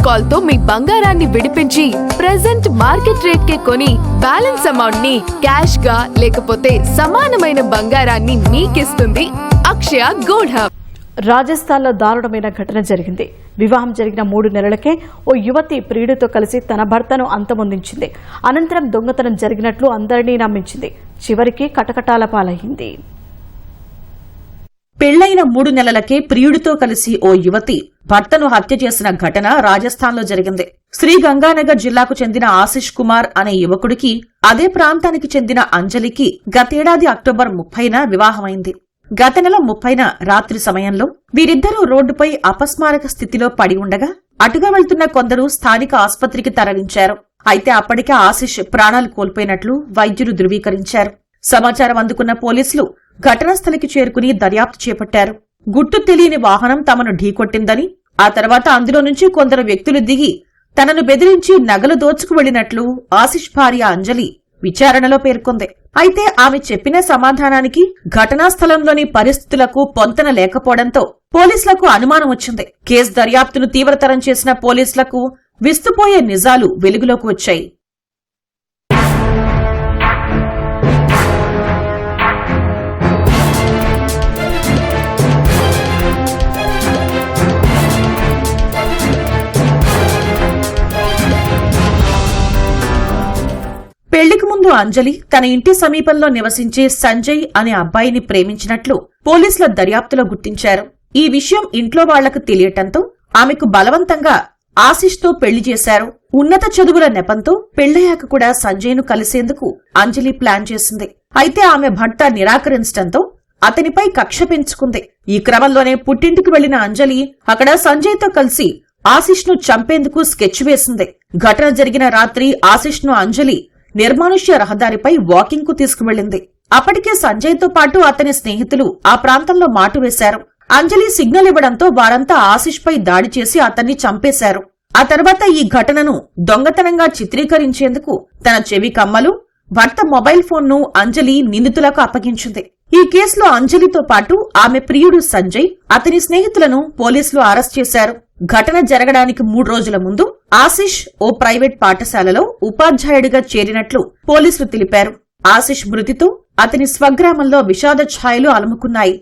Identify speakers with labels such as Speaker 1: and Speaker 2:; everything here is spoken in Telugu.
Speaker 1: కాల్ తో మీ బంగారాన్ని విడిపించి ప్రెజెంట్ మార్కెట్ రేట్ కే కొని బ్యాలెన్స్ అమౌంట్ ని క్యాష్ గా లేకపోతే సమానమైన బంగారాన్ని మీకిస్తుంది అక్షయ గోల్డ్ హబ్.
Speaker 2: రాజస్థాన్లో దారుణమైన ఘటన జరిగింది. వివాహం జరిగిన 3 నెలలకే ఓ యువతి ప్రియుడితో కలిసి తన భర్తను అంతమొందించింది. అనంతరం దొంగతనం జరిగినట్లు అందరినీ నమ్మించింది. చివరికి కటకటాల పాలయ్యింది.
Speaker 3: పెళ్లైన 3 నెలలకే ప్రియుడితో కలిసి ఓ యువతి భర్తను హత్య చేసిన ఘటన రాజస్థాన్లో జరిగింది. శ్రీగంగానగర్ జిల్లాకు చెందిన ఆశిష్ కుమార్ అనే యువకుడికి అదే ప్రాంతానికి చెందిన అంజలికి గతేడాది అక్టోబర్ 30న వివాహమైంది. గత నెల 30న రాత్రి సమయంలో వీరిద్దరూ రోడ్డుపై అపస్మారక స్థితిలో పడి ఉండగా అటుగా వెళ్తున్న కొందరు స్థానిక ఆస్పత్రికి తరలించారు. అయితే అప్పటికే ఆశిష్ ప్రాణాలు కోల్పోయినట్లు వైద్యులు ధృవీకరించారు. సమాచారం అందుకున్న పోలీసులు ఘటనా స్థలికి చేరుకుని దర్యాప్తు చేపట్టారు. గుర్తు తెలియని వాహనం తమను ఢీకొట్టిందని, ఆ తర్వాత అందులో నుంచి కొందరు వ్యక్తులు దిగి తనను బెదిరించి నగలు దోచుకు వెళ్లినట్లు ఆశిష్ భార్య అంజలి విచారణలో పేర్కొంది. అయితే ఆమె చెప్పిన సమాధానానికి ఘటనా స్థలంలోని పరిస్థితులకు పొంతన లేకపోవడంతో పోలీసులకు అనుమానం వచ్చింది. కేసు దర్యాప్తును తీవ్రతరం చేసిన పోలీసులకు విస్తుపోయే నిజాలు వెలుగులోకి వచ్చాయి. పెళ్లికి ముందు అంజలి తన ఇంటి సమీపంలో నివసించే సంజయ్ అనే అబ్బాయిని ప్రేమించినట్లు పోలీసుల దర్యాప్తులో గుర్తించారు. ఈ విషయం ఇంట్లో వాళ్లకు తెలియటంతో ఆమెకు బలవంతంగా ఆశిష్తో పెళ్లి చేశారు. ఉన్నత చదువుల నెపంతో పెళ్లయ్యాక కూడా సంజయ్ను కలిసేందుకు అంజలి ప్లాన్ చేసింది. అయితే ఆమె భర్త నిరాకరించడంతో అతనిపై కక్ష పెంచుకుంది. ఈ క్రమంలోనే పుట్టింటికి వెళ్లిన అంజలి అక్కడ సంజయ్తో కలిసి ఆశిష్ను చంపేందుకు స్కెచ్ వేసింది. ఘటన జరిగిన రాత్రి ఆశిష్ను అంజలి నిర్మానుష్య రహదారిపై వాకింగ్ కు తీసుకువెళ్లింది. అప్పటికే సంజయ్తో పాటు అతని స్నేహితులు ఆ ప్రాంతంలో మాటు వేశారు. అంజలి సిగ్నల్ ఇవ్వడంతో వారంతా ఆశిష్ పై దాడి చేసి అతన్ని చంపేశారు. ఆ తర్వాత ఈ ఘటనను దొంగతనంగా చిత్రీకరించేందుకు తన చెవి కమ్మలు, భర్త మొబైల్ ఫోన్ ను అంజలి నిందితులకు అప్పగించింది. ఈ కేసులో అంజలితో పాటు ఆమె ప్రియుడు సంజయ్, అతని స్నేహితులను పోలీసులు అరెస్ట్ చేశారు. ఘటన జరగడానికి 3 రోజుల ముందు ఆశిష్ ఓ ప్రైవేట్ పాఠశాలలో ఉపాధ్యాయుడిగా చేరినట్లు పోలీసులు తెలిపారు. ఆశిష్ మృతితో అతని స్వగ్రామంలో విషాద ఛాయలు అలుముకున్నాయి.